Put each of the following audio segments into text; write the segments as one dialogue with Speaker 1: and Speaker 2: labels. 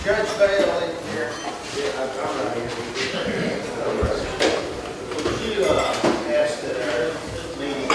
Speaker 1: Judge Bale in here.
Speaker 2: Yeah, I'm right here.
Speaker 1: Would you ask that our meeting?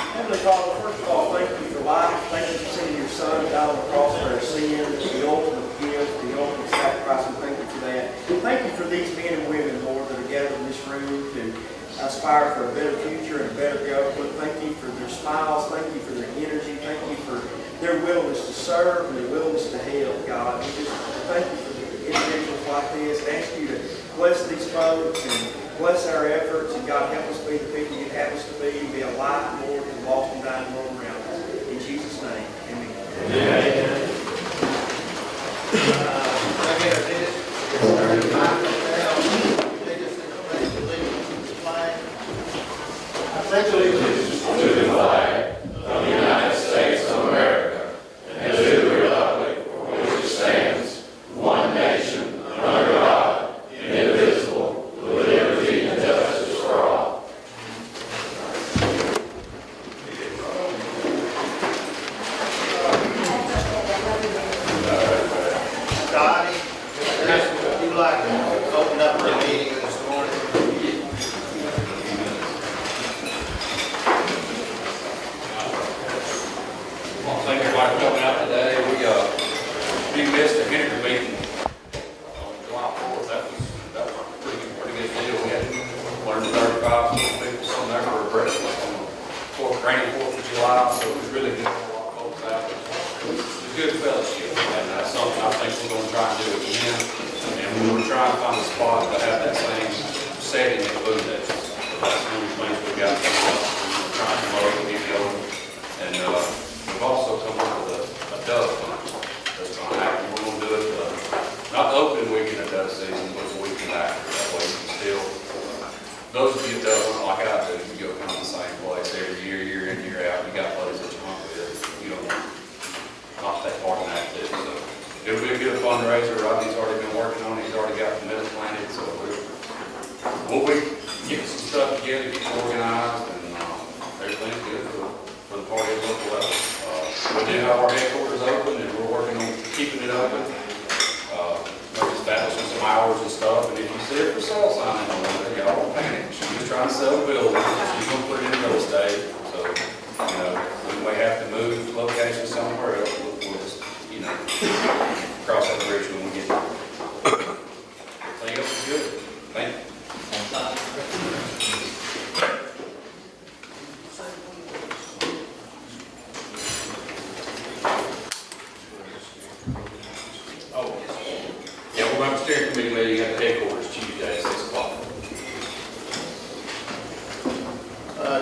Speaker 2: Heavenly Father, first of all, thank you for life. Thank you for sending your Son died on the cross for our sins, the ultimate gift, the ultimate sacrifice, and thank you for that. Thank you for these men and women, Lord, that are gathered in this room to aspire for a better future and a better government. Thank you for their smiles. Thank you for their energy. Thank you for their willingness to serve and their willingness to help, God. We just thank you for individuals like this. I ask you to bless these folks and bless our efforts, and God, help us be the people you have us to be a light, Lord, to the lost and dying world around us. In Jesus' name, amen.
Speaker 1: Amen. I get a minute. It's 35 now. Lead us in the pledge of allegiance to the flag. I pledge allegiance
Speaker 3: to the flag of the United States of America and to the republic for which it stands, one nation, under God, indivisible, with liberty and justice for all.
Speaker 1: Dottie, would you like to open up our meeting this morning?
Speaker 4: Well, thank everybody for coming out today. We missed a Henry meeting on July 4th. That was a pretty good deal. We had 135 people from there for a breakfast on the rainy 4th of July, so it was really good for a lot of folks out. It was a good fellowship, and that's something I think we're going to try and do again. And we were trying to find a spot to have that same setting at food days. So that's one of the things we got coming up. We're trying to promote and get going. And we've also come up with a dove hunt that's going to happen. We're going to do it not the opening weekend of dove season, but the weekend after. That way you can still, those of you that dove hunt like I do, you go kind of the same place every year, year in, year out. You got places that you hunt with. You don't not take part in that too. So it'll be a good fundraiser. Rodney's already been working on it. He's already got the meadows planted. So we'll be getting some stuff together, getting organized, and everything's good for the party at the local level. We do have our headquarters open, and we're working on keeping it open. Establishing some hours and stuff. And if you see it for sale sign on there, y'all don't panic. She's just trying to sell a building. She's going to put it in real estate. So, we may have to move location somewhere else. We'll just, cross that bridge when we get there. Everything else is good. Thank you. Yeah, we'll have a steering committee meeting at the headquarters Tuesday at 6 o'clock.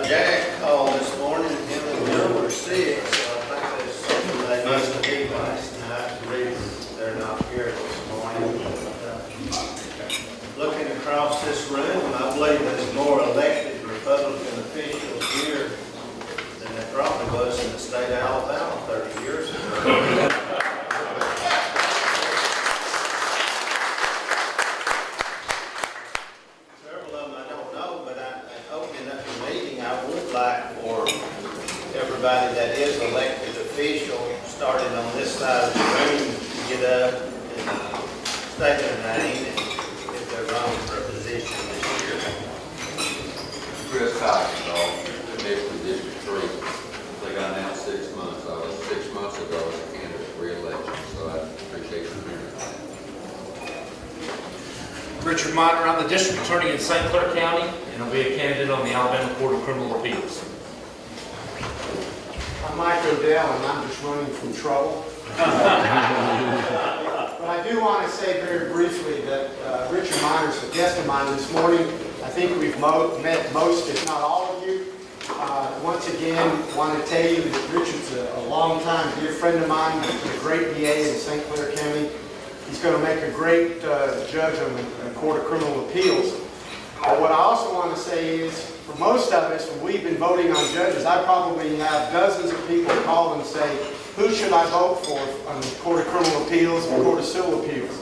Speaker 1: Jack called this morning, him and Bill were sick, so I think there's something they must have been last night. The reason they're not here this morning. Looking across this room, I believe there's more elected Republican officials here than there probably was in the state of Alabama 30 years ago. Several of them I don't know, but I opening up the meeting, I would like for everybody that is elected official, starting on this side of the room, to get up and state their name and if they're running for a position this year.
Speaker 5: Chris Kuykendall, District 3. I think I announced 6 months. I was 6 months ago as a candidate for re-election, so I appreciate you hearing that.
Speaker 6: Richard Miner, I'm the district attorney in St. Clerk County, and I'll be a candidate on the Alabama Court of Criminal Appeals.
Speaker 7: I'm Mike O'Dell, and I'm just running from trouble. But I do want to say very briefly that Richard Miner is a guest of mine this morning. I think we've met most, if not all of you. Once again, want to tell you that Richard's a long-time dear friend of mine. He's a great DA in St. Clair County. He's going to make a great judge on the Court of Criminal Appeals. But what I also want to say is, for most of us, when we've been voting on judges, I probably have dozens of people call and say, who should I vote for on the Court of Criminal Appeals and the Court of Civil Appeals?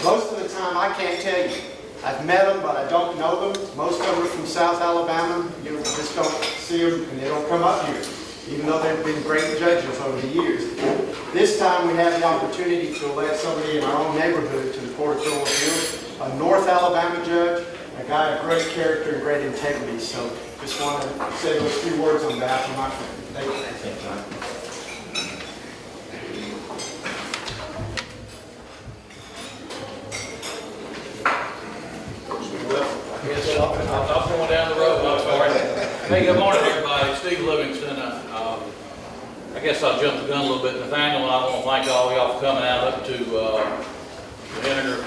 Speaker 7: Most of the time, I can't tell you. I've met them, but I don't know them. Most of them are from South Alabama. You just don't see them, and they don't come up here. even though they've been great judges over the years. This time, we have the opportunity to elect somebody in our own neighborhood to the Court of Criminal Appeals, a North Alabama judge, a guy of great character and great integrity. So just want to say those few words on behalf of my friend. Thank you.
Speaker 8: Yes, I'm going down the road, I'm sorry. Hey, good morning, everybody. Steve Livingston. I guess I'll jump the gun a little bit. Nathaniel, and I want to thank all y'all for coming out up to the Vinegar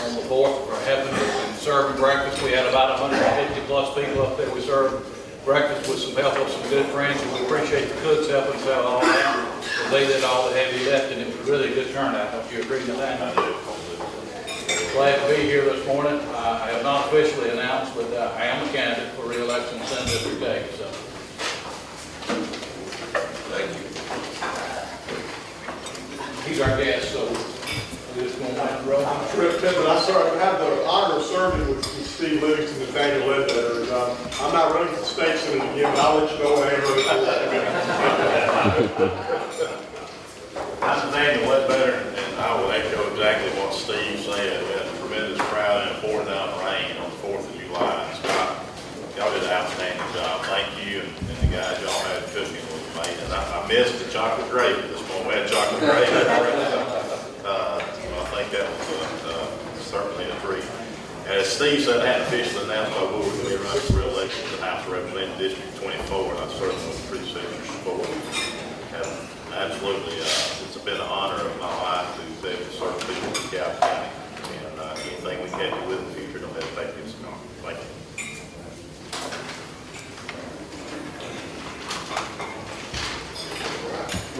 Speaker 8: on the 4th for helping us and serving breakfast. We had about 150 plus people up there. We served breakfast with some help of some good friends, and we appreciate the cooks helping us out all that. They did all the heavy lifting. It was really a good turnout. Don't you agree, Nathaniel? Glad to be here this morning. I have not officially announced, but I am a candidate for re-election in Senate District 8. So, thank you. He's our guest, so we're just going down the road.
Speaker 9: I'm Tripp Pittman. I have the honor of serving with Steve Livingston and Nathaniel Ledbetter. I'm not running for the state senate again, but I'll let you know what I am running for.
Speaker 10: I'm Nathaniel Ledbetter, and I will echo exactly what Steve said. We had a tremendous crowd and it poured down rain on the 4th of July. And Scott, y'all did an outstanding job. Thank you, and the guys y'all had cooking was amazing. I missed the chocolate gravy this morning. We had chocolate gravy. I think that was certainly a treat. As Steve said, I hadn't officially announced I will be running for re-election to the House of Representatives District 24, and I certainly appreciate your support. And absolutely, it's been an honor of my life to be able to serve people in DeKalb County. And anything we can do in the future, don't hesitate to give us a call. Thank you.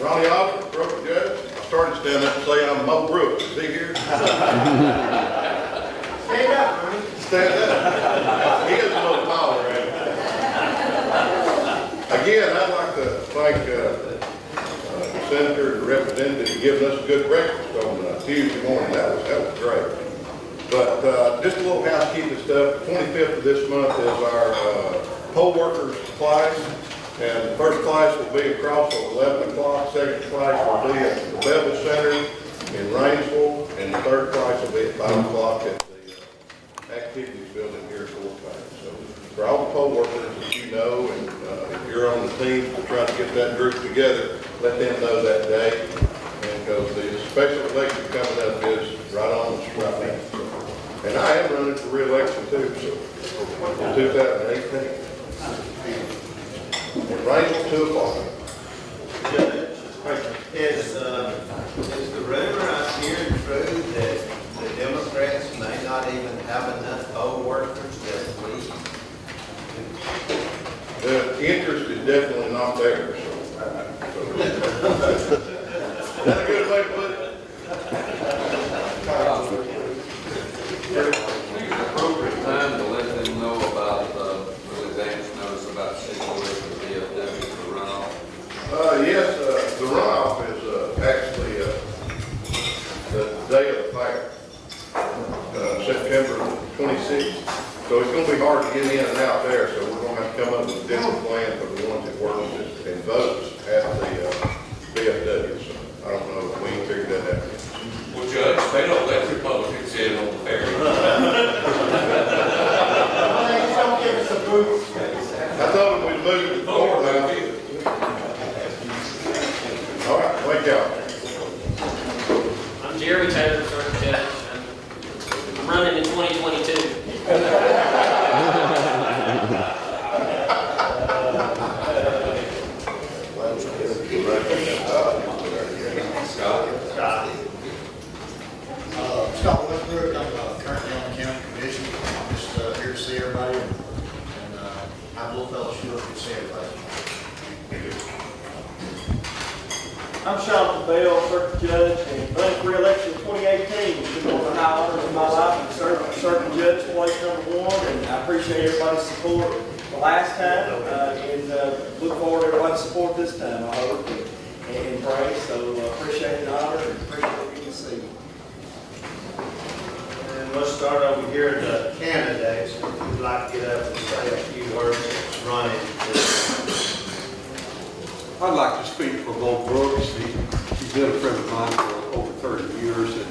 Speaker 9: Ronnie Osborne, broken judge. I started to stand up and say I'm Mo Brooks. Is he here?
Speaker 7: Stand up, Ronnie.
Speaker 9: Stand up. He has a little power, right? Again, I'd like to thank the senator and the representative for giving us a good breakfast on Tuesday morning. That was great. But just a little housekeeping stuff. The 25th of this month is our poll workers class. And the first class will be across at 11 o'clock. Second class will be at the Blevins Center in Rainsville. And the third class will be at 5 o'clock at the activities building here at Fort Payne. So for all the poll workers that you know, and if you're on the team to try to get that group together, let them know that day. And because the special election coming up is right on us right now. And I am running for re-election too, so in 2018. And right at 2 o'clock.
Speaker 1: Judge, is the rumor I'm hearing true that the Democrats may not even have enough poll workers that we?
Speaker 9: The interest is definitely not there, so. Is that a good way to put it?
Speaker 5: Appropriate time to let them know about, advance notice about situation with the for runoff.
Speaker 9: Yes, the runoff is actually the day of the fair, September 26th. So it's going to be hard to get in and out there, so we're going to have to come up with a different plan for the ones that work and votes at the VFW. So I don't know if we can figure that out.
Speaker 8: Well, Judge, they don't let Republicans in on the ferry.
Speaker 7: Please don't give us a booth.
Speaker 9: I told them we'd move it to the courthouse. All right, thank y'all.
Speaker 11: I'm Jeremy Taylor, circuit judge. I'm running in 2022.
Speaker 12: Scott Westbrook, I'm currently on the county commission. I'm just here to see everybody and have a little fellowship to see everybody.
Speaker 2: I'm Sean Bell, circuit judge, and running for re-election in 2018. It's been one of the high honors of my life, and serving judge place #1, and I appreciate everybody's support the last time, and look forward to everybody's support this time, I hope, and pray. So appreciate the honor and appreciate being received.
Speaker 1: And let's start over here at the candidates. If you'd like to get up and say a few words running.
Speaker 13: I'd like to speak for Bo Brooks. He's been a friend of mine for over 30 years, and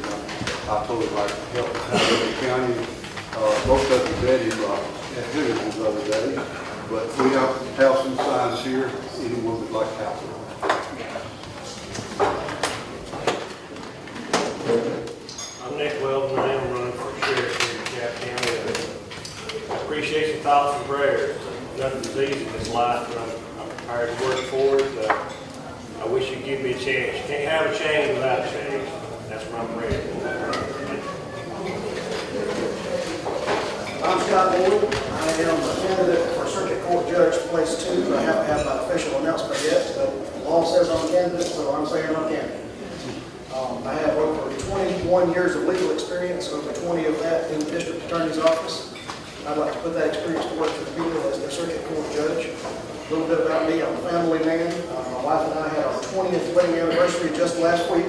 Speaker 13: I told him I'd help the county. Most of them met him at Henderson the other day, but we have some signs here. Anyone would like to help them.
Speaker 14: I'm Nick Weldon, and I'm running for sheriff here in DeKalb County. I appreciate your thoughts and prayers. Nothing's easy in this life, and I'm prepared to work for it. I wish you'd give me a chance. You can't have a change without a change. That's what I'm ready for.
Speaker 2: I'm Scott Boyd. I am a candidate for Circuit Court Judge, Place 2. I haven't had my official announcement yet, so the law says I'm a candidate, so I'm saying I'm a candidate. I have over 21 years of legal experience, over 20 of that in the district attorney's office. I'd like to put that experience to work for the people as their Circuit Court Judge. A little bit about me, I'm a family man. My wife and I had our 20th wedding anniversary just last week,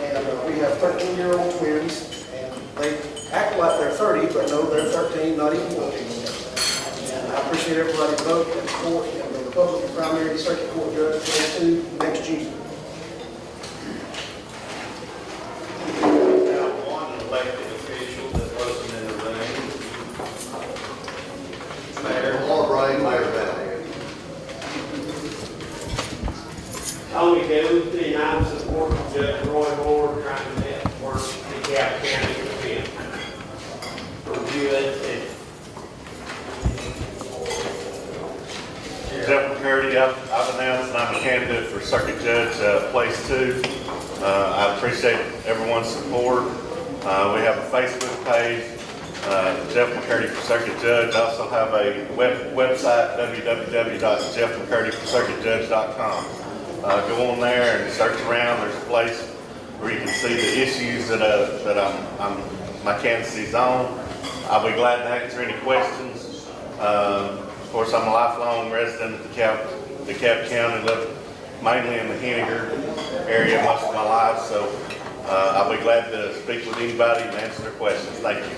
Speaker 2: and we have 13-year-old twins, and they act like they're 30, but no, they're 13, not even 14. And I appreciate everybody's vote and support in the Republican primary Circuit Court Judge Place 2 next Tuesday.
Speaker 1: Now, one elected official that wasn't in the room. Mayor.
Speaker 12: Lord Ray, Mayor Valley.
Speaker 14: Tony Dillon, and I'm supporting Judge Roy Moore trying to network DeKalb County with him.
Speaker 10: Jeff McCurdy, I've announced that I'm a candidate for Circuit Judge, Place 2. I appreciate everyone's support. We have a Facebook page, Jeff McCurdy for Circuit Judge. I also have a website, www.jeffmccurdyforcircuitjudge.com. Go on there and search around. There's a place where you can see the issues that my candidacy's on. I'll be glad to answer any questions. Of course, I'm a lifelong resident of DeKalb County, live mainly in the Henniger area most of my life, so I'll be glad to speak with anybody and answer their questions. Thank you.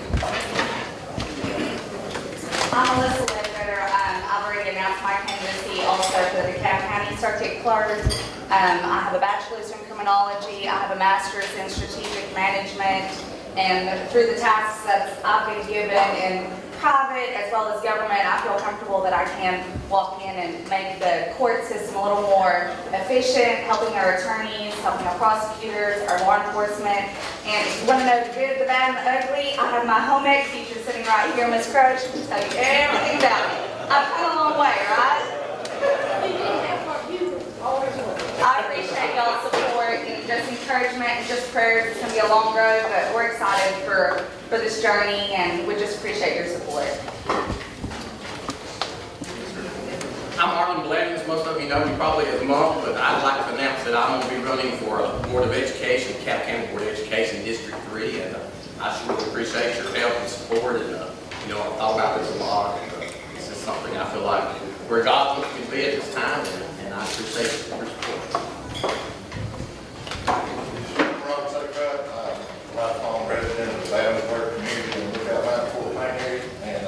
Speaker 15: I'm Ledbetter. I've already announced my candidacy also for the DeKalb County Circuit Clerk. I have a bachelor's in criminology. I have a master's in strategic management. And through the tasks that I've been given in private as well as government, I feel comfortable that I can walk in and make the court system a little more efficient, helping our attorneys, helping our prosecutors, our law enforcement. And if you want to know the good, the bad, and the ugly, I have my home ec teacher sitting right here, Ms. Crouch, who can tell you everything about it. I've come a long way, right? I appreciate y'all's support and just encouragement and just prayers. It's going to be a long road, but we're excited for this journey, and we just appreciate your support.
Speaker 8: I'm Blevins. Most of you know me probably as Monk, but I'd like to announce that I'm going to be running for a Board of Education, DeKalb County Board of Education, District 3, and I sure appreciate your help and support. And I've thought about this a lot. And, this is something I feel like where God wants me to be at this time, and I appreciate your support.
Speaker 12: Lifelong resident of the Ledbetter community in the Fort Payne area, and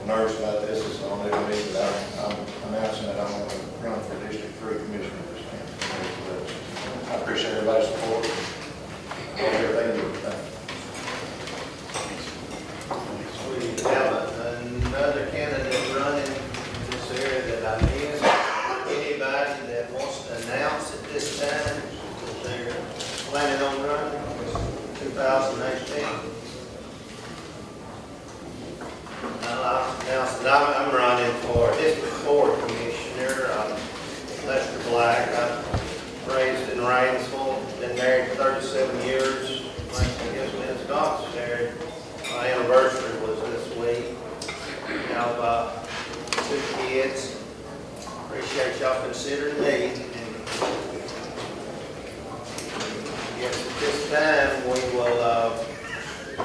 Speaker 12: nervous about this. It's all new to me, but I'm announcing that I'm going to run for District 3 Commissioner this time. I appreciate everybody's support. Everything you do.
Speaker 1: We have another candidate running in this area that I missed. Anybody that wants to announce at this time that they're planning on running 2018? I'm running for District 4 Commissioner. I'm Lester Black. I'm raised in Rainsville, been married 37 years. I guess me and Scott's married. My anniversary was this week. Now, 2 kids. Appreciate y'all considering me. Yes, at this time, we will go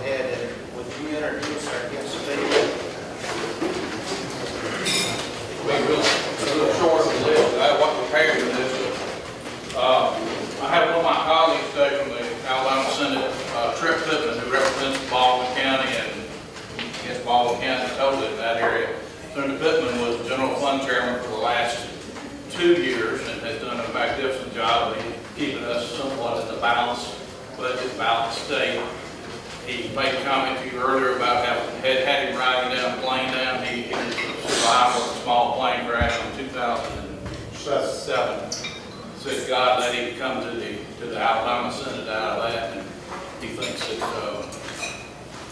Speaker 1: ahead and would you introduce our guest speaker?
Speaker 8: It's a little short of the list. I wasn't prepared for this. I had one of my colleagues today from the Alabama Senate, Tripp Pittman, who represents Baldwin County and I guess Baldwin County totally in that area. Senator Pittman was general fund chairman for the last 2 2 years and has done a magnificent job of keeping us somewhat in a balanced budget, balanced state. He made a comment to you earlier about how had him riding down a plane down. He survived a small plane crash in 2007. Said God let him come to the Alabama Senate out of that, and he thinks that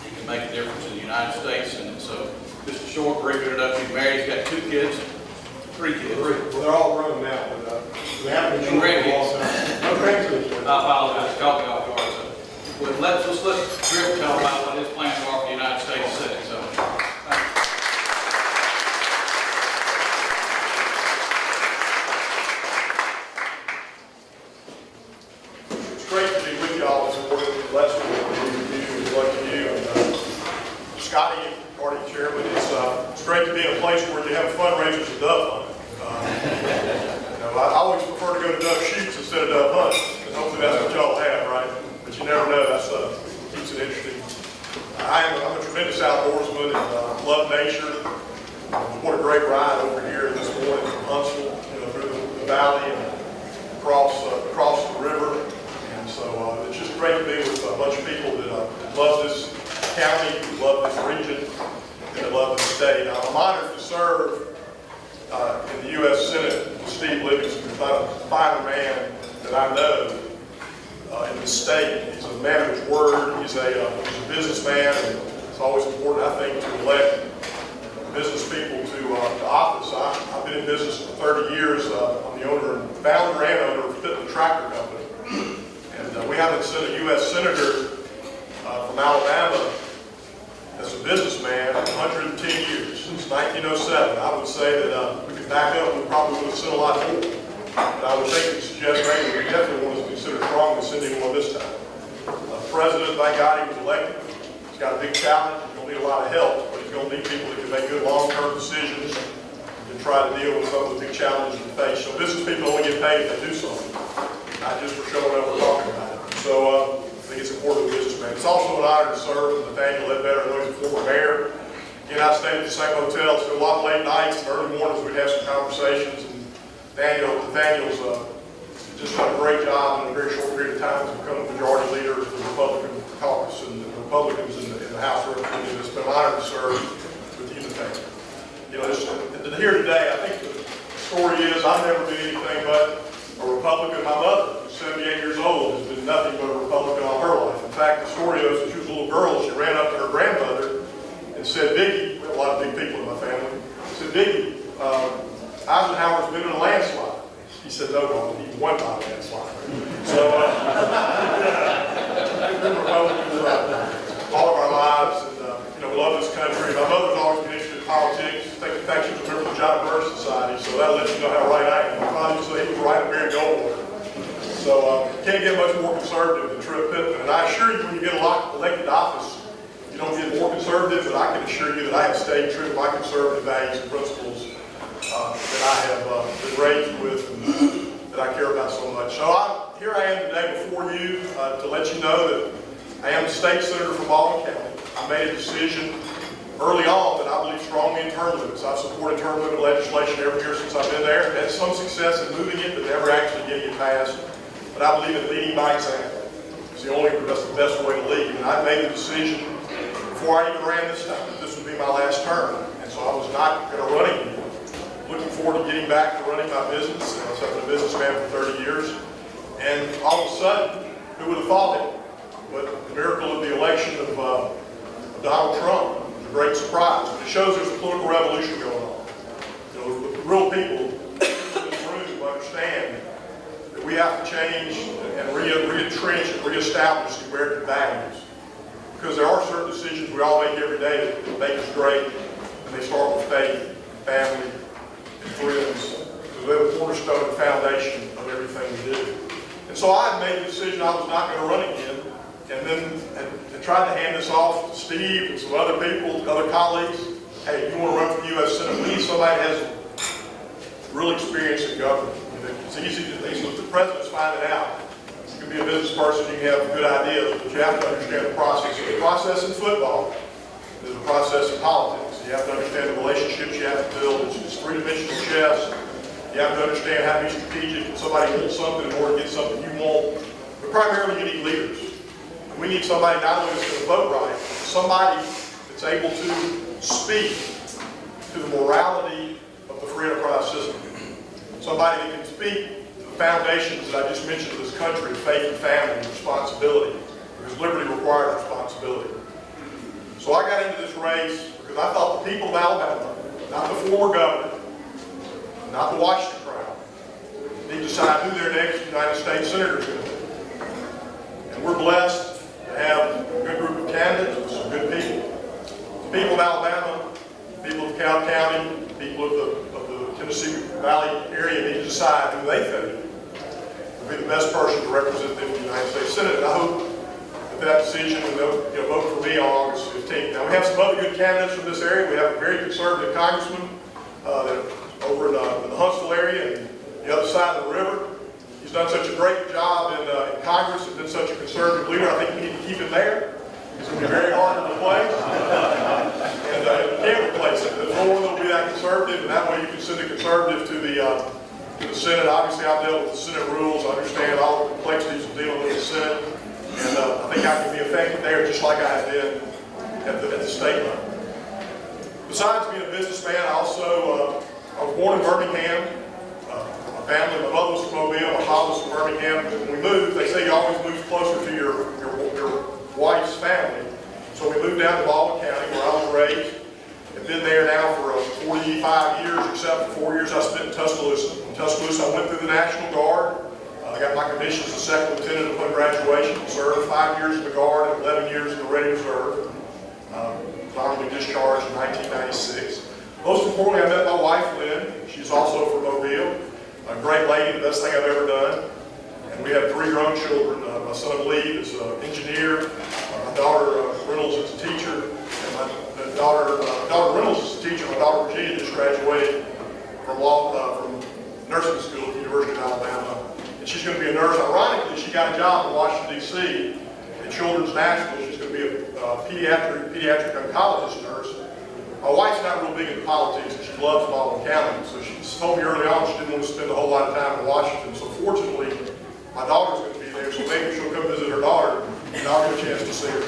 Speaker 8: he can make a difference in the United States. And so, just a short, brief introduction. He's married. He's got 2 kids, 3 kids.
Speaker 12: Well, they're all grown now, but we haven't been
Speaker 8: And
Speaker 12: short for a long time. No grandkids.
Speaker 8: I apologize, caught me off guard. So, well, let's let Tripp tell about what his plans are for the United States Senate. So,
Speaker 12: It's great to be with y'all this morning. Blessed to be with you, like you, and Scotty, party chairman. It's great to be in a place where you have fundraisers and dove hunting. I always prefer to go to dove shoots instead of dove hunting, and hopefully that's what y'all have, right? But you never know. That's keeps it interesting. I'm a tremendous outdoorsman and love nature. What a great ride over here this morning from Huntsville, through the valley and across the river. And so it's just great to be with a bunch of people that love this county, who love this region, and that love this state. Now, I'm honored to serve in the U.S. Senate with Steve Livingston. He's not a finer man that I know in the state. He's a man of his word. He's a businessman, and it's always important, I think, to elect business people to office. I've been in business for 30 years. I'm the founder and owner of Pittman Tractor Company. And we haven't sent a U.S. Senator from Alabama as a businessman in 110 years, since 1907. I would say that we could back up, we probably would have sent a lot more. But I would think and suggest maybe we definitely want to consider strongly sending one this time. The president, thank God he was elected. He's got a big challenge. He's going to need a lot of help, but he's going to need people that can make good long-term decisions and try to deal with some of the big challenges we face. So business people only get paid if they do something, not just for showing up and talking about it. So I think it's important to the businessman. It's also an honor to serve with Nathaniel Ledbetter, who is a former mayor. Again, I stayed at the same hotel, so a lot of late nights and early mornings we'd have some conversations. And Nathaniel's just done a great job in a very short period of time to become the majority leader of the Republican caucus and the Republicans in the House of Representatives. It's been an honor to serve with you, Nathaniel. Here today, I think the story is I've never been anything but a Republican. My mother, who's 78 years old, has been nothing but a Republican all her life. In fact, the story is when she was a little girl, she ran up to her grandmother and said, "Vicki," we have a lot of big people in my family, said, "Vicki, Eisenhower's been in a landslide." He said, "No, Mom, he won by a landslide." So, we've been Republicans all of our lives, and we love this country. My mother's always been interested in politics. In fact, she was a member of the John Birch Society, so that'll let you know how right I am. My father used to say he was right at Mary Goldwater. So, can't get much more conservative than Tripp Pittman. And I assure you, when you get elected to office, you don't get more conservative, but I can assure you that I have stayed true to my conservative values and principles that I have been raised with and that I care about so much. So here I am today before you to let you know that I am the state senator from Baldwin County. I made a decision early on that I believe strongly in term limits. I've supported term limit legislation every year since I've been there. Had some success in moving it, but never actually getting it passed. But I believe in leading by example. That's the best way to lead. And I made the decision before I even ran this time that this would be my last term. And so I was not going to run again. Looking forward to getting back to running my business. I was a businessman for 30 years. And all of a sudden, who would have thought it? But the miracle of the election of Donald Trump was a great surprise. It shows there's a political revolution going on. The real people in this room understand that we have to change and re-entrench and re-establish the American values. Because there are certain decisions we all make every day that make us great, and they start with faith, family, and friends. Because they're the cornerstone and foundation of everything we do. And so I made the decision I was not going to run again, and then and tried to hand this off to Steve and some other people, other colleagues. Hey, you want to run for the U.S. Senate? We need somebody that has real experience in government. It's easy to think, so the president's finding out. You can be a business person, you can have good ideas, but you have to understand the process. The process in football is a process in politics. You have to understand the relationships you have to build. It's three-dimensional chess,
Speaker 16: You have to understand how to be strategic. If somebody wants something in order to get something you want, but primarily you need leaders. We need somebody not only that's going to vote right, but somebody that's able to speak to the morality of the free enterprise system. Somebody that can speak to the foundations that I just mentioned of this country, faith and family and responsibility, because liberty requires responsibility. So I got into this race because I thought the people of Alabama, not the former governor, not the Washington crowd, need to decide who their next United States Senator is going to be. And we're blessed to have a good group of candidates with some good people. The people of Alabama, people of DeKalb County, people of the Tennessee Valley area need to decide who they think will be the best person to represent them in the United States Senate. And I hope that decision and they'll vote for me on August 15th. Now we have some other good candidates from this area. We have a very conservative congressman over in the Huntsville area and the other side of the river. He's done such a great job in Congress and been such a conservative leader. I think we need to keep him there. It's going to be very hard to replace. And you can't replace him. There's no one that will be that conservative, and that way you can send a conservative to the Senate. Obviously, I've dealt with the Senate rules. I understand all the complexities of dealing with the Senate. And I think I can be effective there just like I have been at the state level. Besides being a businessman, I was born in Birmingham. My family, my mother was from Mobile, my father was from Birmingham. When we moved, they say you always move closer to your wife's family. So we moved down to Baldwin County where I was raised. I've been there now for 45 years, except for 4 years I spent in Tuscaloosa. In Tuscaloosa, I went through the National Guard. I got my commission as a second lieutenant upon graduation. Served 5 years in the Guard and 11 years in the Ready Reserve. Finally discharged in 1996. Most importantly, I met my wife, Lynn. She's also from Mobile. A great lady, the best thing I've ever done. And we have 3 grown children. My son Lee is an engineer. My daughter Reynolds is a teacher. And my daughter Reynolds is a teacher. My daughter Virginia just graduated from nursing school at the University of Alabama. And she's going to be a nurse. Ironically, she got a job in Washington, D.C. at Children's National. She's going to be a pediatric oncologist nurse. My wife's not real big into politics, and she loves Baldwin County. So she told me early on she didn't want to spend a whole lot of time in Washington. So fortunately, my daughter's going to be there, so maybe she'll come visit her daughter, and I'll get a chance to see her.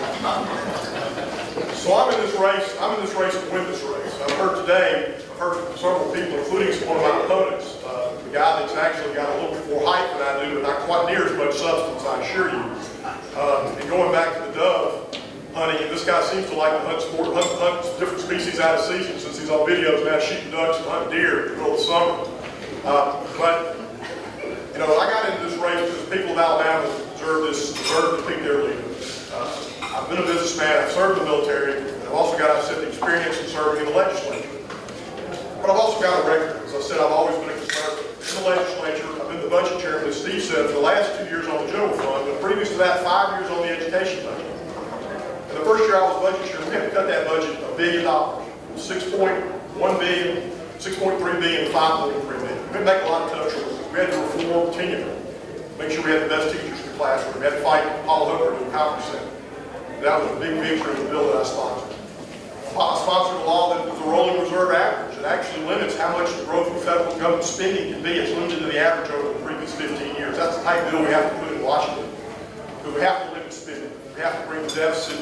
Speaker 16: So I'm in this race to win this race. I've heard from several people, including one of my opponents, the guy that's actually got a little bit more height than I do, but not quite near as much substance, I assure you. And going back to the dove hunting, and this guy seems to like to hunt different species out of season since he's on videos now shooting ducks and hunting deer in the middle of the summer. But I got into this race because people of Alabama deserve to pick their leader. I've been a businessman, I've served in the military, and I've also got experience in serving in the legislature. But I've also got a record. As I said, I've always been a conservative. In the legislature, I've been the budget chairman, as Steve said, for the last 2 years on the general fund, but previous to that, 5 years on the education budget. And the first year I was budget chairman, we had to cut that budget $1 billion. $6.1 billion, $6.3 billion, and $5.3 billion. We had to make a lot of tough choices. We had to reform tenure, make sure we had the best teachers in the classroom. We had to fight Paul Hooker to a conference center. That was a big victory in the bill that I sponsored. I sponsored a law that was a rolling reserve average. It actually limits how much the growth of federal government spending can be. It's limited to the average over the previous 15 years. That's the type of bill we have to put in Washington. Because we have to limit spending. We have to bring the deficit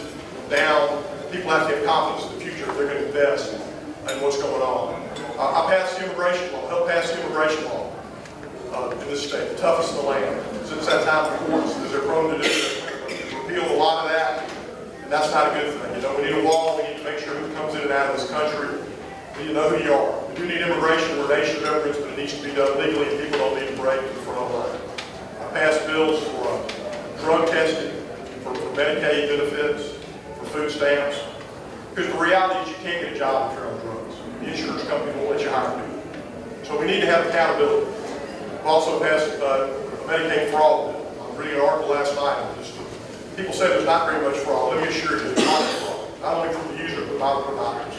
Speaker 16: down. People have to have confidence in the future if they're going to invest in what's going on. I passed the immigration law, helped pass the immigration law in this state, the toughest in the land. Since that time, the courts, as they're prone to do, repeal a lot of that. And that's not a good thing. We need a wall. We need to make sure who comes in and out of this country. We need to know who you are. We do need immigration. We're a nation of immigrants, but it needs to be done legally, and people don't need to break the front line. I passed bills for drug testing, for Medicaid benefits, for food stamps. Because the reality is you can't get a job if you're on drugs. The insurance company won't let you hire people. So we need to have accountability. I've also passed a Medicaid fraud bill. I was reading an article last night. People say there's not very much fraud. Let me assure you, there's not fraud. Not only from the user, but by the providers.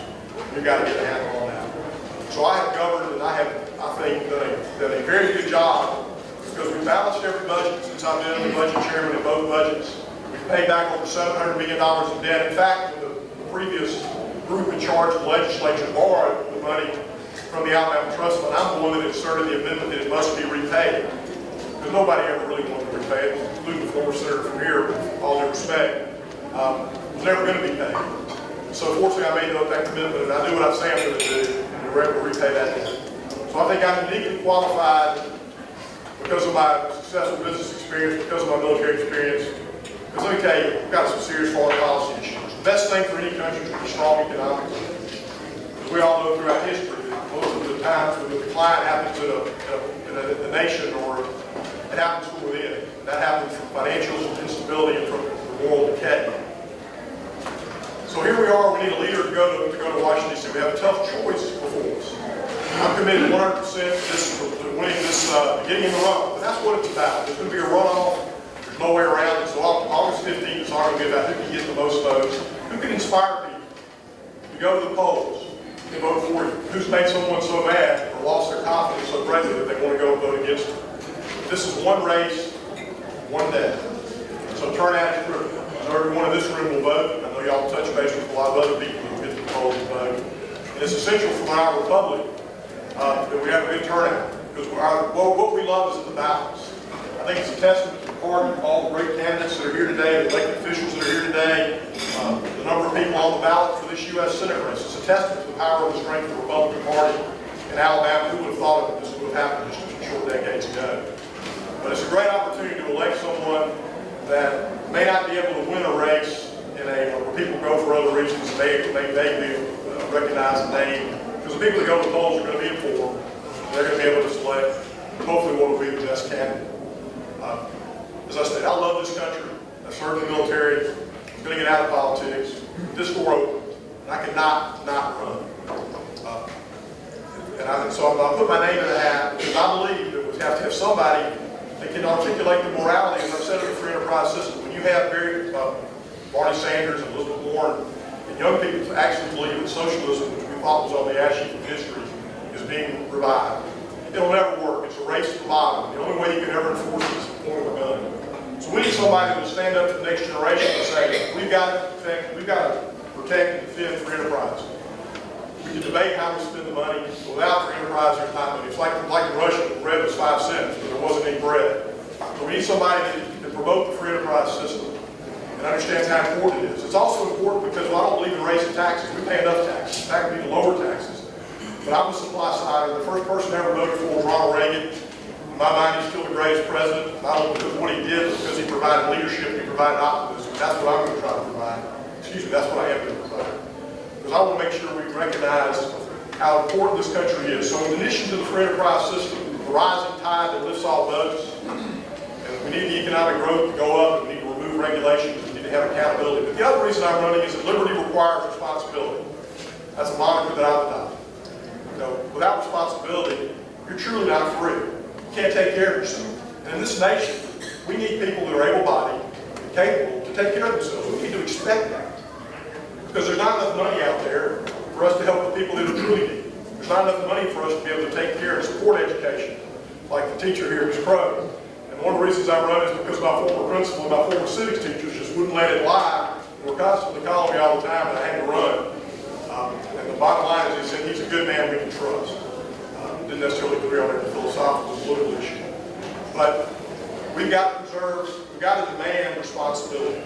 Speaker 16: We've got to get a handle on that. So I have governed, and I have, I think, done a very good job because we balanced every budget since I've been the budget chairman in both budgets. We've paid back over $700 million in debt. In fact, when the previous group in charge of the legislature borrowed the money from the Alabama Trust Fund. I'm the one that inserted the amendment that it must be repaid. Because nobody ever really wanted to repay it, including the former senator from here, with all due respect. It was never going to be paid. So fortunately, I made that commitment, and I do what I say I'm going to do, and we're able to repay that debt. So I think I'm uniquely qualified because of my successful business experience, because of my military experience. Because let me tell you, we've got some serious foreign policy issues. The best thing for any country is to be strong economically. As we all know throughout history, that most of the times when the decline happens in a nation, or it happens from within. That happens from financial instability and from moral decay. So here we are, we need a leader to go to Washington, D.C. We have a tough choice before us. I'm committed 100% to winning this, getting in the runoff. And that's what it's about. There's going to be a runoff. There's no way around it. So August 15th is all going to be about who can get the most votes, who can inspire people to go to the polls and vote for you, who's made someone so mad or lost their confidence so greatly that they want to go and vote against them. This is one race, one day. So turnout is critical. Everyone in this room will vote. I know y'all will touch base with a lot of other people who get to the polls and vote. And it's essential for our republic that we have a good turnout. Because what we love is the balance. I think it's a testament to the party, all the great candidates that are here today, the elected officials that are here today, the number of people on the ballot for this U.S. Senate race. It's a testament to the power and the strength of the Republican Party in Alabama. Who would have thought that this would have happened just a few short decades ago? But it's a great opportunity to elect someone that may not be able to win a race where people go for other reasons. They recognize the name. Because the people that go to the polls are going to be informed. They're going to be able to select, hopefully, what will be the best candidate. As I said, I love this country. I served in the military. I'm going to get out of politics. This door open. And I cannot not run. So I put my name in the hat because I believe that we have to have somebody that can articulate the morality, as I've said, of the free enterprise system. When you have Barney Sanders and Elizabeth Warren and young people who actually believe that socialism, which we thought was on the ash heap of history, is being revived, it'll never work. It's a race to the bottom. The only way you can ever enforce it is the point of a gun. So we need somebody who will stand up to the next generation and say, we've got to protect and defend free enterprise. We can debate how we spend the money, but without free enterprise, there's not money. It's like in Russia, the bread was 5 cents, but there wasn't any bread. So we need somebody that can promote the free enterprise system and understands how important it is. It's also important because I don't believe in raising taxes. We pay enough taxes. In fact, we need to lower taxes. But I'm the supply side. The first person I ever voted for was Ronald Reagan. In my mind, he's still the greatest president, not only because of what he did, but because he provided leadership, he provided optimism. That's what I'm going to try to provide. That's what I am going to provide. Because I want to make sure we recognize how important this country is. So in addition to the free enterprise system, the rising tide that lifts all boats, and we need the economic growth to go up, and we need to remove regulations, we need to have accountability. But the other reason I'm running is that liberty requires responsibility. That's a moniker that I've adopted. Without responsibility, you're truly not free. You can't take care of yourself. And in this nation, we need people that are able-bodied and capable to take care of themselves. We need to expect that. Because there's not enough money out there for us to help the people that are truly needy. There's not enough money for us to be able to take care and support education, like the teacher here, Ms. Crow. And one of the reasons I run is because my former principal and my former civics teachers just wouldn't let it lie. They were constantly calling me all the time, and I had to run. And the bottom line is, he's a good man we can trust. Didn't necessarily agree on every philosophical and political issue. But we've got to preserve, we've got to demand responsibility.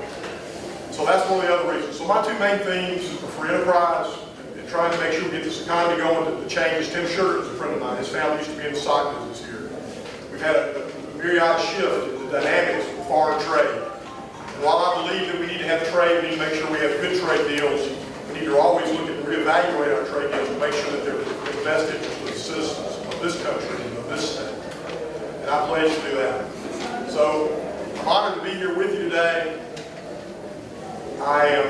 Speaker 16: So that's one of the other reasons. So my two main themes are free enterprise and trying to make sure we get this economy going to change. Tim Sugar is a friend of mine. His family used to be in the stock business here. We've had a myriad shift in the dynamics of foreign trade. And while I believe that we need to have trade, we need to make sure we have good trade deals. We need to always look at and reevaluate our trade deals and make sure that they're in the best interest of the citizens of this country and of this state. And I pledge to do that. So I'm honored to be here with you today. I am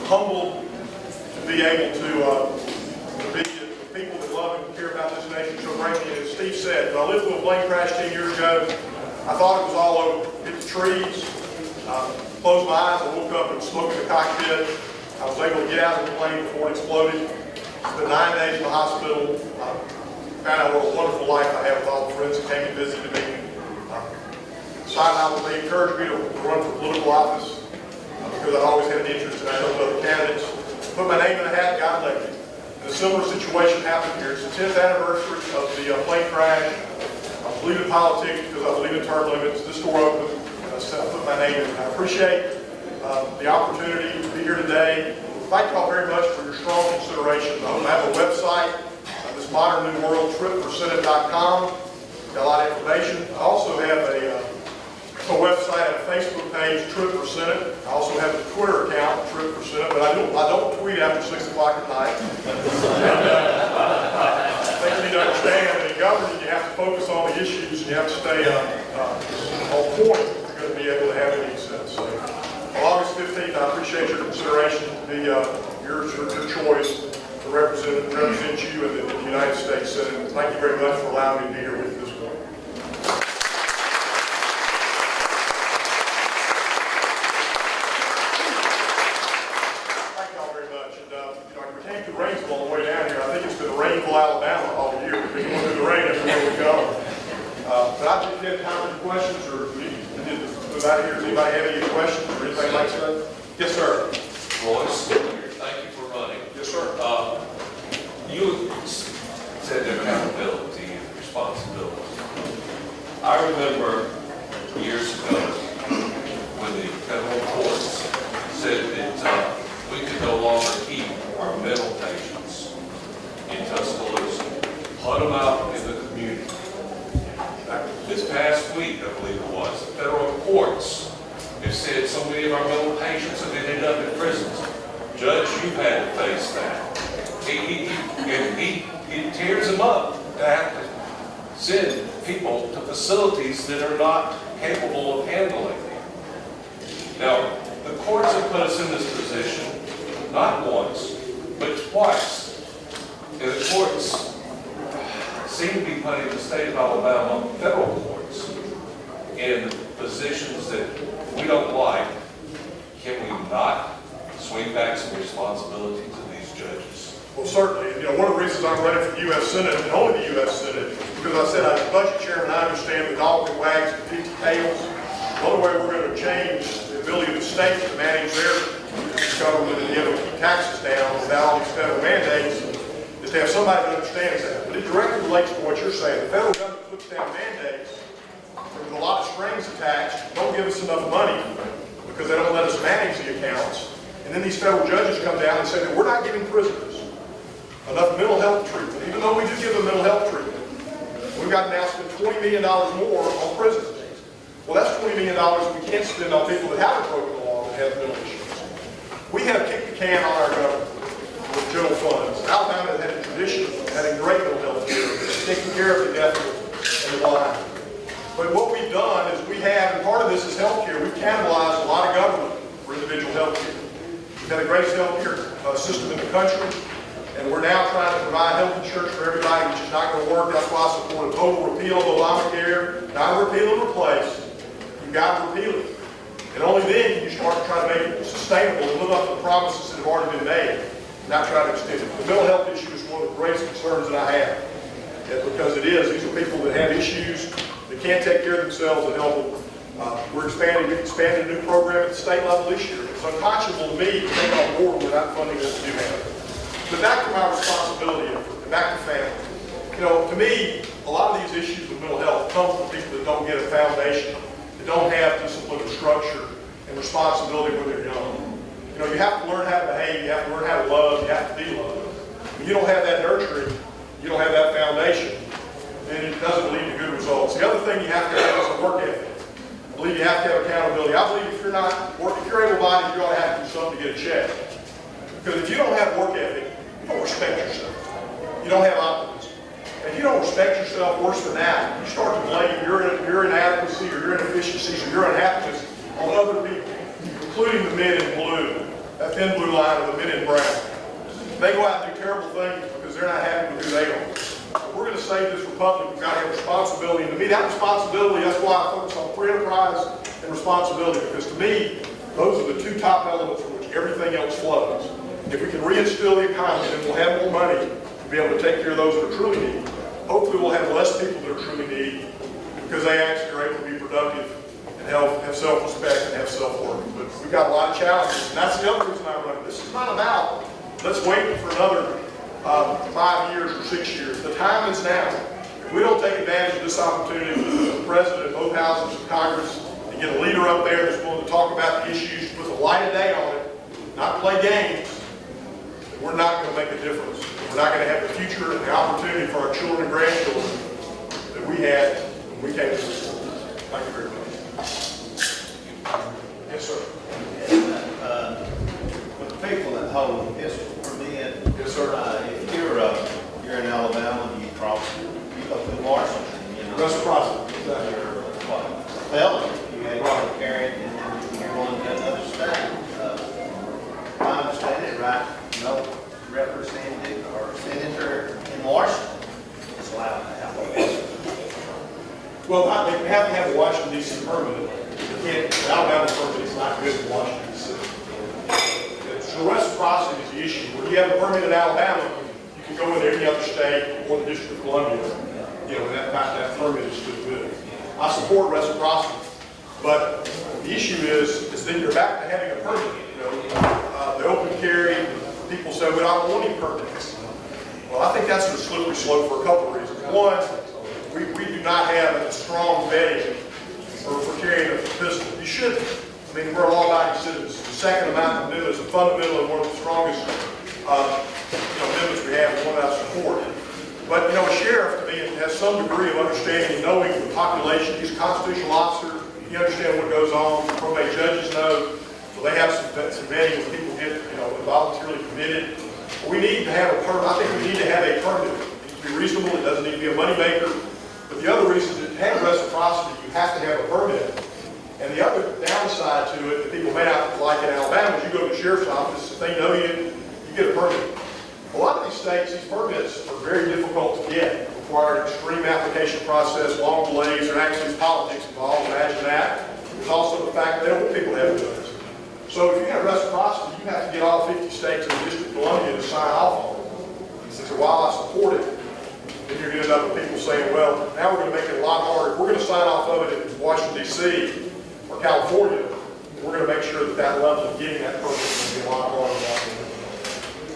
Speaker 16: humbled to be able to be the people that love and care about this nation so greatly. And as Steve said, when I lived with a plane crash 10 years ago, I thought it was all over. Hit the trees, closed my eyes, I woke up and smoked in the cockpit. I was able to get out of the plane before it exploded. Spent 9 days in the hospital. Found out what a wonderful life I have with all the friends that came and visited me. Decided they encouraged me to run for political office because I've always had an interest in other candidates. Put my name in the hat, got elected. And a similar situation happened here. It's the 10th anniversary of the plane crash. I believe in politics because I believe in term limits. This door opened, and I put my name in it. I appreciate the opportunity to be here today. Thank you all very much for your strong consideration. I have a website, this modern new world, trippforsenate.com. Got a lot of information. I also have a website and a Facebook page, Tripp for Senate. I also have a Twitter account, Tripp for Senate, but I don't tweet after 6 o'clock at night. I think you need to understand that in government you have to focus on the issues and you have to stay on point if you're going to be able to have any sense. So, on August 15th, I appreciate your consideration to be your choice to represent you in the United States Senate. Thank you very much for allowing me to be here with you this morning. On the way down here. I think it's been Rainville, Alabama all year. We've been going through the rain everywhere we go. But I think you have time for questions, or we did move out of here. Does anybody have any questions or anything like that? Yes, sir.
Speaker 3: Royce, thank you for running.
Speaker 16: Yes, sir.
Speaker 3: You said accountability and responsibility. I remember years ago when the federal courts said that we could no longer keep our mental patients in Tuscaloosa, put them out in the community. This past week, I believe it was, the federal courts have said so many of our mental patients have ended up in prisons. Judge, you've had to face that. It tears them up to have to send people to facilities that are not capable of handling them. Now, the courts have put us in this position not once, but twice. And the courts seem to be putting the state of Alabama federal courts in positions that we don't like. Can we not swing back some responsibility to these judges?
Speaker 16: Well, certainly. You know, one of the reasons I'm running for the U.S. Senate, and only the U.S. Senate, is because I said as a budget chairman, I understand the dog that wags the people's tails. The only way we're going to change the ability of the states to manage their government and be able to keep taxes down without all these federal mandates is to have somebody that understands that. But it directly relates to what you're saying. The federal government puts down mandates. There's a lot of strings attached. Don't give us enough money because they don't let us manage the accounts. And then these federal judges come down and say that we're not giving prisoners enough mental health treatment, even though we do give them mental health treatment. We've got to now spend $20 million more on prisons. Well, that's $20 million we can't spend on people that haven't broken the law and have mental issues. We have kicked the can on our government with general funds. Alabama has had a tradition of having great mental health care, taking care of the deaf and the blind. But what we've done is we have, and part of this is health care, we've cannibalized a lot of government for individual health care. We've had the greatest health care system in the country, and we're now trying to provide health insurance for everybody, which is not going to work. That's why I support a total repeal of Obamacare, not a repeal and replace. You've got to repeal it. And only then can you start to try to make it sustainable and live up to the promises that have already been made, not try to extend it. The mental health issue is one of the greatest concerns that I have. Because it is. These are people that have issues, that can't take care of themselves and help them. We're expanding a new program at the state level this year. It's unconscionable to me to take on board without funding this to do that. But back to my responsibility effort, and back to family. You know, to me, a lot of these issues with mental health come from people that don't get a foundation, that don't have discipline and structure and responsibility when they're young. You know, you have to learn how to behave, you have to learn how to love, you have to be loved. When you don't have that nurturing, you don't have that foundation, then it doesn't lead to good results. The other thing you have to have is a work ethic. I believe you have to have accountability. I believe if you're able-bodied, you ought to have to do something to get a check. Because if you don't have work ethic, you don't respect yourself. You don't have optimism. And if you don't respect yourself, worse than that, you start to blame your inadequacy or your inefficiencies or your unhappiness on other people, including the men in blue, that thin blue line of the men in brown. They go out and do terrible things because they're not happy with who they are. If we're going to save this republic, we've got to have responsibility. And to me, that responsibility, that's why I focus on free enterprise and responsibility. Because to me, those are the two top elements from which everything else flows. If we can reinstill the economy, then we'll have more money to be able to take care of those that are truly needy. Hopefully we'll have less people that are truly needy because they actually are able to be productive and have self-respect and have self-worth. But we've got a lot of challenges, and that's the other reason I'm running. This is not about, let's wait for another 5 years or 6 years. The time is now. If we don't take advantage of this opportunity, the president of both houses of Congress, and get a leader up there that's willing to talk about the issues, put the light of day on it, not play games, we're not going to make a difference. We're not going to have the future and the opportunity for our children and grandchildren that we had when we came to this school. Thank you very much. Yes, sir.
Speaker 1: For the people that hold a pistol permit,
Speaker 16: Yes, sir.
Speaker 1: if you're in Alabama, you cross, you go through Washington, you know.
Speaker 16: Reciprocity. Exactly.
Speaker 1: You're what, felon, you had to carry it, and then you're going to another state. If I understand it right, no representative or senator in Washington is allowed to have a pistol.
Speaker 16: Well, they have to have a Washington DC permit. They can't, the Alabama permit is not good in Washington DC. So reciprocity is the issue. When you have a permit in Alabama, you can go into any other state or the District of Columbia, you know, and that permit is still good. I support reciprocity, but the issue is then you're back to having a permit. You know, the open carry, people say, well, I don't want any permits. Well, I think that's a slippery slope for a couple of reasons. One, we do not have a strong vetting for carrying a pistol. You shouldn't. I mean, we're law-abiding citizens. The Second Amendment is a fundamental and one of the strongest amendments we have, and one that I support. But, you know, a sheriff, to me, has some degree of understanding and knowing the population. He's a constitutional officer. He understands what goes on. Probate judges know. So they have some vetting when people get, you know, involuntarily committed. We need to have a permit. I think we need to have a permit. It needs to be reasonable. It doesn't need to be a moneymaker. But the other reason is to have reciprocity, you have to have a permit. And the other downside to it that people may not like in Alabama is you go to the sheriff's office, if they know you, you get a permit. A lot of these states, these permits are very difficult to get. Require an extreme application process, long delays, there actually is politics involved, imagine that. There's also the fact that they don't want people to have guns. So if you have reciprocity, you have to get all 50 states and the District of Columbia to sign off on it. So while I support it, then you're going to end up with people saying, well, now we're going to make it a lot harder. If we're going to sign off of it in Washington, D.C., or California, we're going to make sure that that level of getting that permit is going to be a lot harder.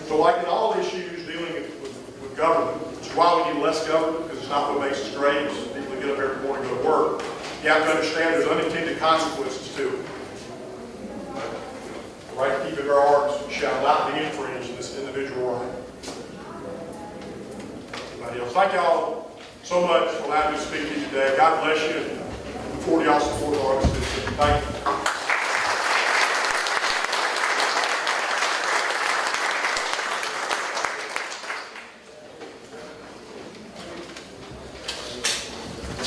Speaker 16: So like in all issues dealing with government, which is why we need less government, because it's not what makes us great, it's people that get up every morning and go to work. You have to understand there's unintended consequences to it. The right to keep and bear arms shall not be infringed in this individual right. Anybody else? Thank y'all so much for allowing me to speak to you today. God bless you. And look forward to y'all support our organization. Thank you.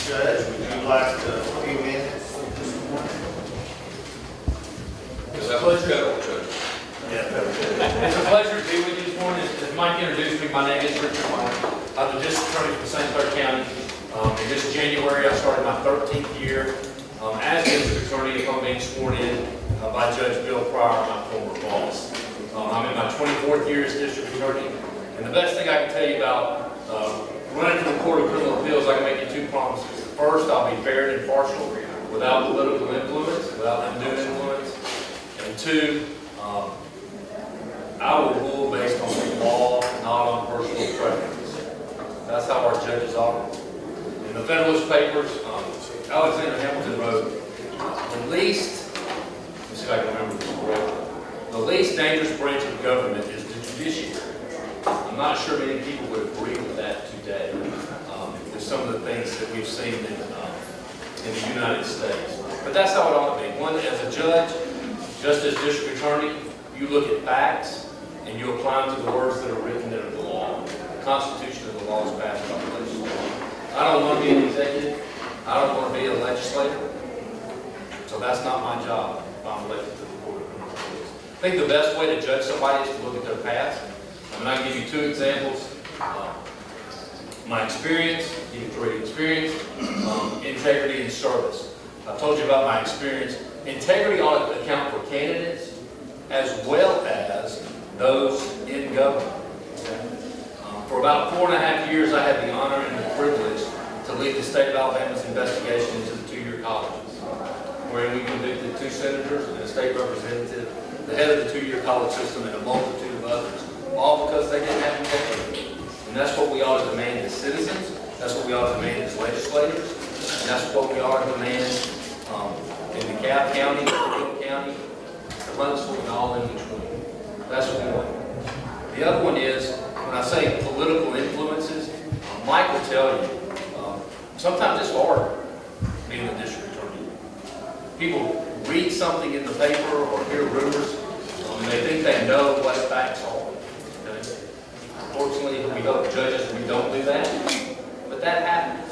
Speaker 1: Judge, would you like a few minutes this morning?
Speaker 4: Is that what you got, Judge? It's a pleasure to be with you this morning. As Mike introduced me, my name is Richard Payne. I'm the district attorney for St. Clair County. In this January, I started my 13th year as district attorney upon being sworn in by Judge Bill Pryor, my former boss. I'm in my 24th year as district attorney. And the best thing I can tell you about running for the Court of Criminal Appeals, I can make you two promises. First, I'll be fair and impartial without political influence, without undue influence. And two, I will rule based on the law, not on personal preference. That's how our judges operate. In the Federalist Papers, Alexander Hamilton wrote, the least, let's see if I can remember this correctly, the least dangerous branch of government is the judiciary. I'm not sure many people would agree with that today. With some of the things that we've seen in the United States. But that's how it ought to be. One, as a judge, just as district attorney, you look at facts and you apply them to the words that are written into the law. The Constitution of the law is passed by the legislature. I don't want to be an executive. I don't want to be a legislator. So that's not my job if I'm elected to the Court of Criminal Appeals. I think the best way to judge somebody is to look at their past. And I'll give you two examples. My experience, demonstrated experience, integrity and service. I've told you about my experience. Integrity ought to account for candidates as well as those in government. For about 4.5 years, I had the honor and the privilege to lead the state of Alabama's investigation into the two-year colleges, where we convicted 2 senators and a state representative, the head of the two-year college system, and a multitude of others all because they didn't have integrity. And that's what we ought to demand as citizens, that's what we ought to demand as legislators, and that's what we ought to demand in DeKalb County, DeKalb County, the Huntsville, and all in between. That's one. The other one is, when I say political influences, Mike will tell you, sometimes it's hard being a district attorney. People read something in the paper or hear rumors, and they think they know what facts are. Okay? Fortunately, we help judges, we don't do that, but that happens.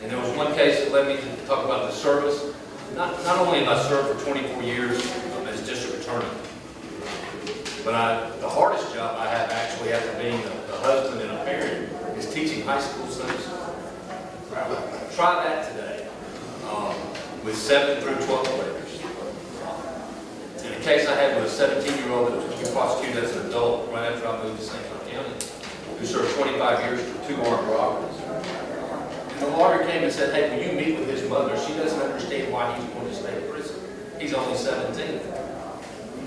Speaker 4: And there was one case that led me to talk about the service. Not only have I served for 24 years as district attorney, but the hardest job I have actually after being a husband and a parent is teaching high school students. Try that today with 7th through 12th graders. In a case I had with a 17-year-old that was prosecuted as an adult right after I moved to St. Clair County, who served 25 years for 2 armed robberies. And the lawyer came and said, hey, when you meet with his mother, she doesn't understand why he's going to stay in prison. He's only 17.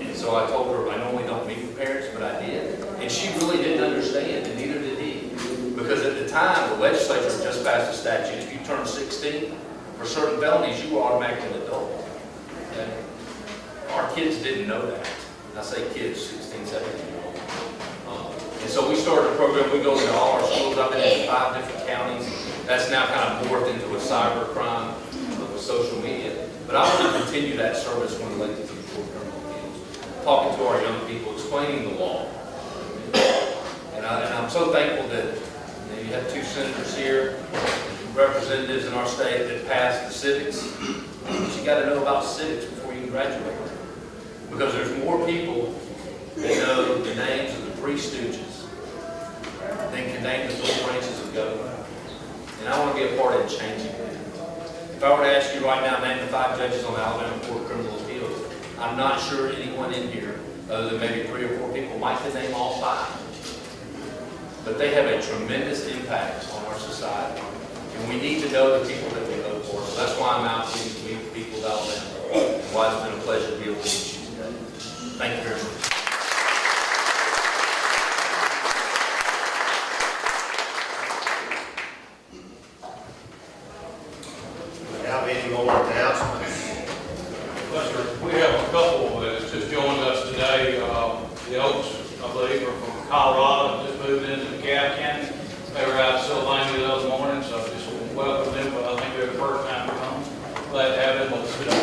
Speaker 4: And so I told her, I normally don't meet with parents, but I did. And she really didn't understand, and neither did he. Because at the time, the legislature had just passed a statute. If you turn 16, for certain felonies, you were automatically an adult. Okay? Our kids didn't know that. And I say kids, 16, 17-year-olds. And so we started a program. We go into all our schools. I've been in 5 different counties. That's now kind of morphed into a cyber crime with social media. But I want to continue that service when elected to the Court of Criminal Appeals, talking to our young people, explaining the law. And I'm so thankful that you have 2 senators here, representatives in our state that passed the civics. You got to know about civics before you can graduate. Because there's more people that know the names of the 3 stooges than can name the 4 branches of government. And I want to be a part of changing that. If I were to ask you right now, name the 5 judges on the Alabama Court of Criminal Appeals, I'm not sure anyone in here, other than maybe 3 or 4 people, might can name all 5. But they have a tremendous impact on our society. And we need to know the people that we vote for. So that's why I'm out here to meet the people of Alabama. And why it's been a pleasure to be able to meet you today. Thank you very much.
Speaker 1: Any more announcements?
Speaker 8: Yes, sir. We have a couple that's just joined us today. The Oaks, I believe, are from Colorado, just moved into DeKalb County. They were out of Sylvania the other morning, so I just want to welcome them, but I think they're the first time to come. Glad to have them with us today.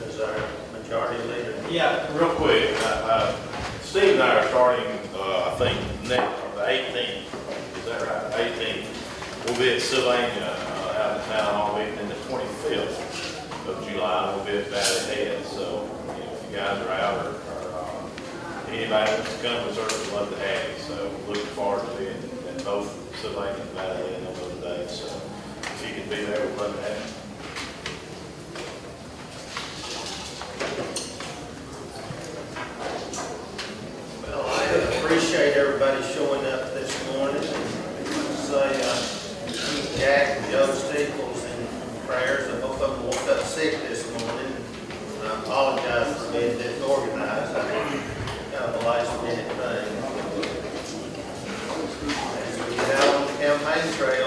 Speaker 1: Is our majority leader?
Speaker 10: Yeah, real quick, Steve and I are starting, I think, next, or the 18th, is that right? 18th. We'll be at Sylvania, out of town all week, and the 25th of July, we'll be at Valley Head. So, if you guys are out or anybody wants to come, we certainly would love to have you. So, looking forward to being in both Sylvania and Valley Head on those days. So, if you could be there, we'd love to have you.
Speaker 1: Appreciate everybody showing up this morning. Keep Jack and Joe Steeples in prayers. I hope I woke up sick this morning. I apologize for being disorganized. I mean, kind of a last minute thing. As we get out on the campaign trail,